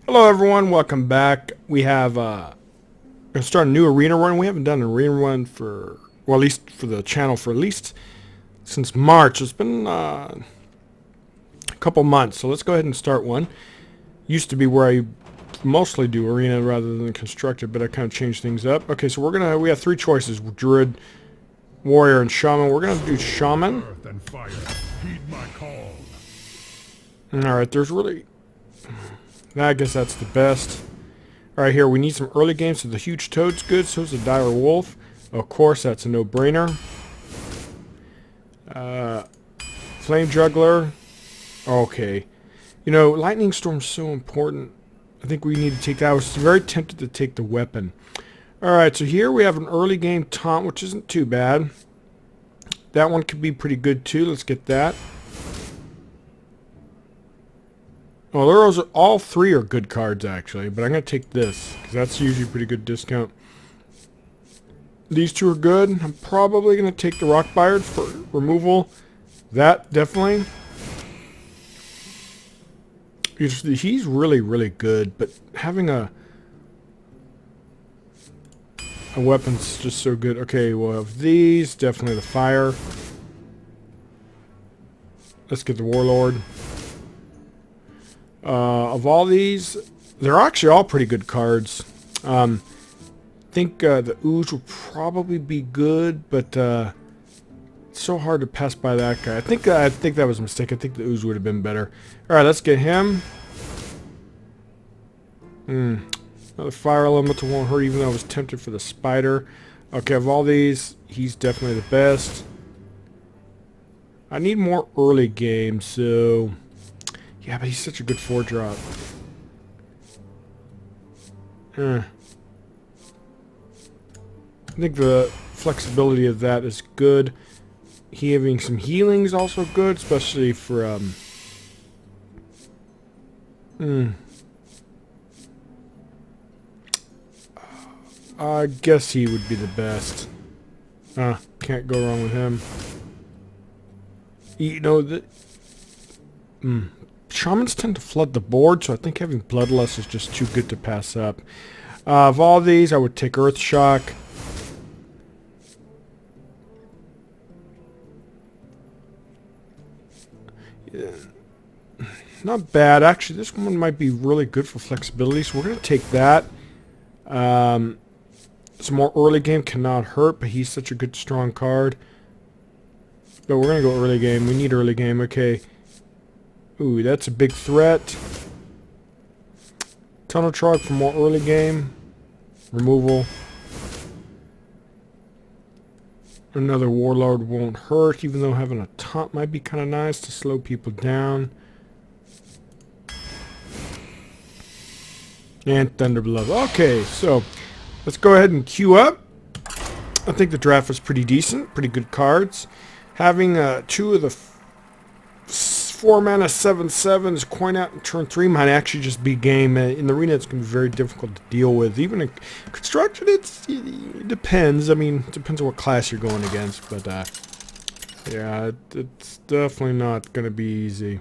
Hello everyone, welcome back. We have gonna start a new arena run. We haven't done an arena run for, well, at least for the channel, for at least since March. It's been a couple months, so let's go ahead and start one. Used to be where I mostly do arena rather than constructed, but I kind of changed things up. Okay, so we have three choices: Druid, Warrior, and Shaman. We're gonna do Shaman. Earth and fire, heed my call. Alright, there's really... I guess that's the best. Alright, here, we need some early games, so the huge toad's good, so is the dire wolf. Of course, that's a no-brainer. Flame juggler. Okay. You know, lightning storm's so important. I think we need to take that. I was very tempted to take the weapon. Alright, so here we have an early game taunt, which isn't too bad. That one could be pretty good too. Let's get that. Well, all three are good cards, actually, but I'm going to take this, because that's usually a pretty good discount. These two are good. I'm probably going to take the Rockbird for removal. That, definitely. He's really, really good, but having a weapon's just so good. Okay, we'll have these. Definitely the fire. Let's get the Warlord. Of all these, they're actually all pretty good cards. I think the Ooze will probably be good, but it's so hard to pass by that guy. I think that was a mistake. I think the Ooze would have been better. All right, let's get him. Another fire elemental won't hurt, even though I was tempted for the spider. Okay, of all these, he's definitely the best. I need more early game, so... Yeah, but he's such a good 4-drop. I think the flexibility of that is good. Having some healing is also good, especially for I guess he would be the best. Can't go wrong with him. You know, Shamans tend to flood the board, so I think having Bloodlust is just too good to pass up. Of all these, I would take Earth Shock. Yeah. Not bad. Actually, this one might be really good for flexibility, so we're going to take that. Some more early game cannot hurt, but he's such a good, strong card. But we're going to go early game. We need early game. Okay. Ooh, that's a big threat. Tunnel Trog for more early game. Removal. Another Warlord won't hurt, even though having a taunt might be kind of nice to slow people down. And Thunderblood. Okay, so let's go ahead and queue up. I think the draft was pretty decent. Pretty good cards. Having two of the 4-mana 7/7s coin out in turn 3 might actually just be game. In the arena, it's going to be very difficult to deal with. Even in construction, it depends. I mean, it depends on what class you're going against. But, yeah, it's definitely not going to be easy.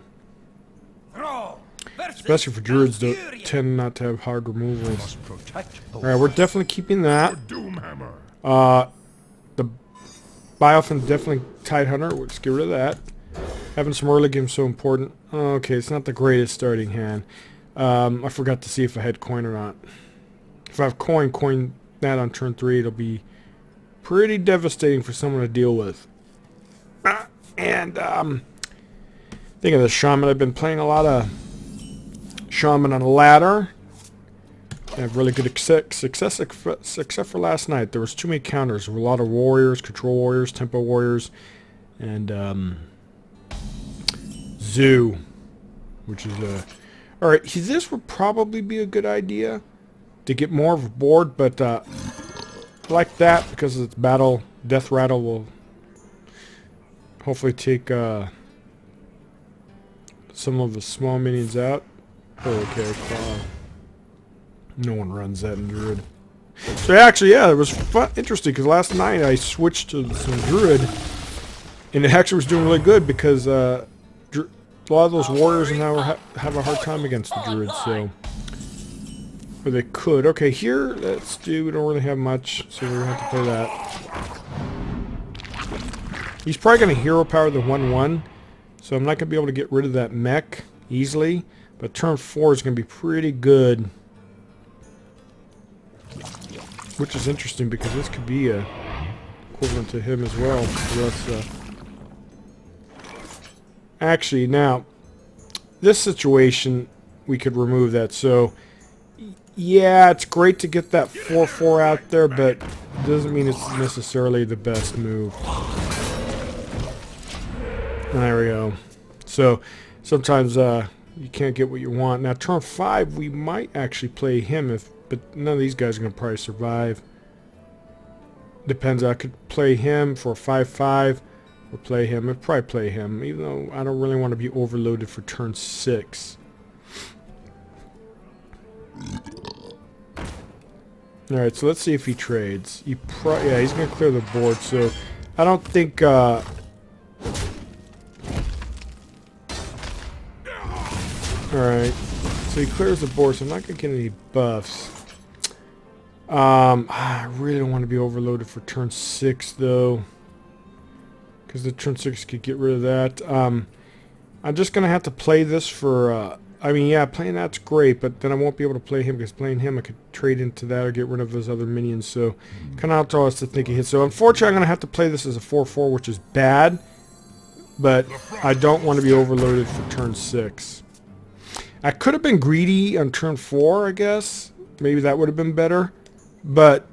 Especially for druids that tend not to have hard removals. Alright, we're definitely keeping that. The Biofin definitely Tidehunter. Let's get rid of that. Having some early game is so important. Okay, it's not the greatest starting hand. I forgot to see if I had coin or not. If I have coin that on turn 3, it'll be pretty devastating for someone to deal with. And think of the Shaman. I've been playing a lot of Shaman on a ladder. I have really good success except for last night. There was too many counters. There were a lot of warriors, control warriors, tempo warriors, and Zoo, which is alright, this would probably be a good idea to get more of a board, but like that, because it's battle, Death Rattle will hopefully take some of the small minions out. Okay, no one runs that in Druid. So actually, yeah, it was interesting, because last night I switched to some Druid, and it actually was doing really good, because a lot of those warriors now have a hard time against the druids, so Or they could. Okay, here, let's do... We don't really have much, so we're going to have to play that. He's probably going to hero power the 1-1, so I'm not going to be able to get rid of that mech easily. But turn 4 is going to be pretty good. Which is interesting, because this could be a equivalent to him as well. So let's, actually, now, this situation, we could remove that. So, yeah, it's great to get that 4-4 out there, but it doesn't mean it's necessarily the best move. There we go. So, sometimes you can't get what you want. Now, turn 5, we might actually play him, but none of these guys are going to probably survive. Depends. I could play him for 5-5, or play him. I'd probably play him, even though I don't really want to be overloaded for turn 6. Alright, so let's see if he trades. Yeah, he's going to clear the board, so I don't think... Alright, so he clears the board, so I'm not going to get any buffs. I really don't want to be overloaded for turn 6, though. Because the turn 6 could get rid of that. I'm just going to have to play this for... I mean, yeah, playing that's great, but then I won't be able to play him, because playing him I could trade into that or get rid of those other minions, so kind of allows us to think ahead. So unfortunately I'm going to have to play this as a 4-4, which is bad, but I don't want to be overloaded for turn 6. I could have been greedy on turn 4, I guess. Maybe that would have been better, but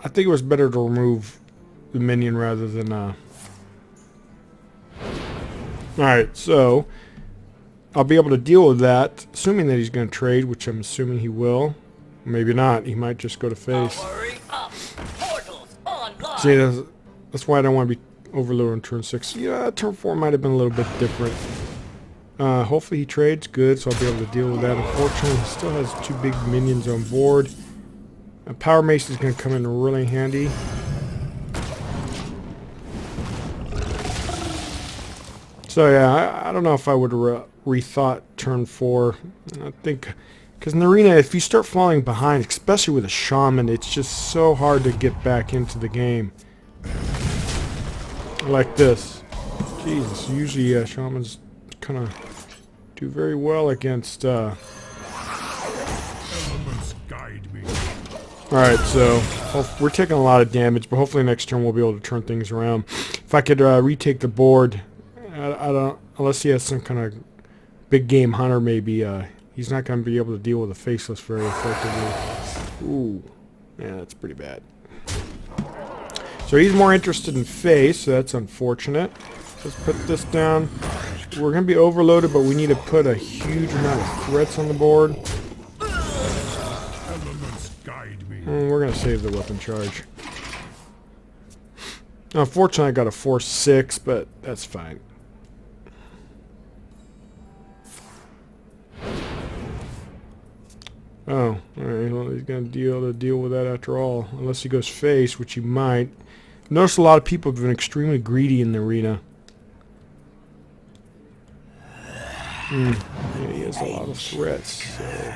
I think it was better to remove the minion rather than... Alright, so... I'll be able to deal with that, assuming that he's going to trade, which I'm assuming he will. Maybe not. He might just go to face. See, that's why I don't want to be overloaded on turn 6. Yeah, turn 4 might have been a little bit different. Hopefully he trades good, so I'll be able to deal with that. Unfortunately, he still has 2 big minions on board. A Power Mace is going to come in really handy. So yeah, I don't know if I would rethought turn 4. I think, because in the arena, if you start falling behind, especially with a shaman, it's just so hard to get back into the game. Like this. Jesus, usually shamans kind of do very well against... Elements guide me. Alright, so we're taking a lot of damage, but hopefully next turn we'll be able to turn things around. If I could retake the board... I don't, unless he has some kind of big game hunter, maybe he's not going to be able to deal with a Faceless very effectively. Ooh, yeah, that's pretty bad. So he's more interested in face, so that's unfortunate. Let's put this down. We're going to be overloaded, but we need to put a huge amount of threats on the board. We're going to save the weapon charge. Unfortunately, I got a 4-6, but that's fine. Oh, alright, well, he's going to deal with that after all. Unless he goes face, which he might. Notice a lot of people have been extremely greedy in the arena. Yeah, he has a lot of threats. So.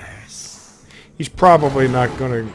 He's probably not going to...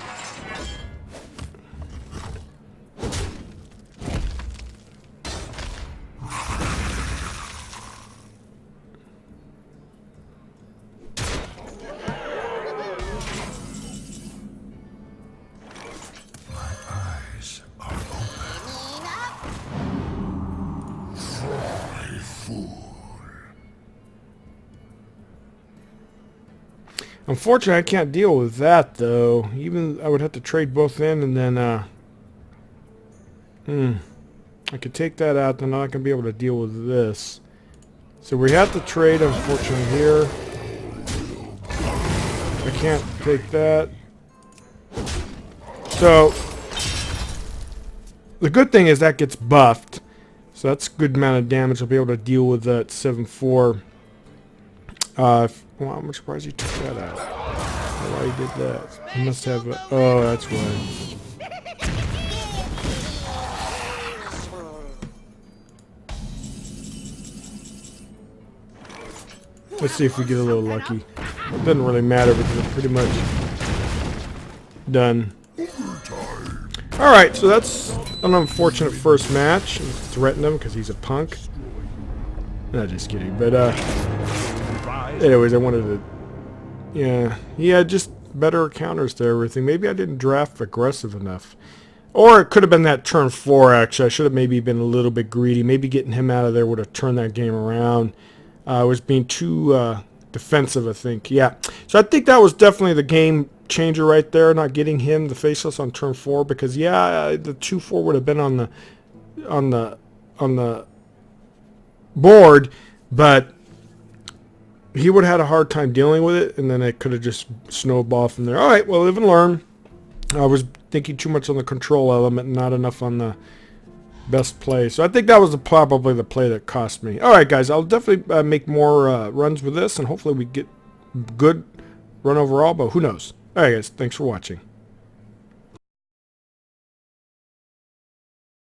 Unfortunately, I can't deal with that, though. Even I would have to trade both in, and then, I could take that out, then I'm not going to be able to deal with this. So we have to trade, unfortunately, here. I can't take that. So, the good thing is that gets buffed. So that's a good amount of damage. I'll be able to deal with that 7-4. Well, I'm surprised he took that out. Why he did that? He must have a... Oh, that's why. Let's see if we get a little lucky. It doesn't really matter because it pretty much done. Alright, so that's an unfortunate first match. Threatened him because he's a punk. Not just kidding, but anyways, I wanted to, yeah, he had just better counters to everything. Maybe I didn't draft aggressive enough. Or it could have been that turn 4, actually. I should have maybe been a little bit greedy. Maybe getting him out of there would have turned that game around. I was being too defensive, I think. Yeah. So I think that was definitely the game changer right there, not getting him the Faceless on turn 4, because yeah, the 2-4 would have been on the board, but he would have had a hard time dealing with it, and then it could have just snowballed from there. All right, well, live and learn. I was thinking too much on the control element, not enough on the best play. So I think that was probably the play that cost me. All right, guys, I'll definitely make more runs with this, and hopefully we get good run overall, but who knows. All right, guys, thanks for watching.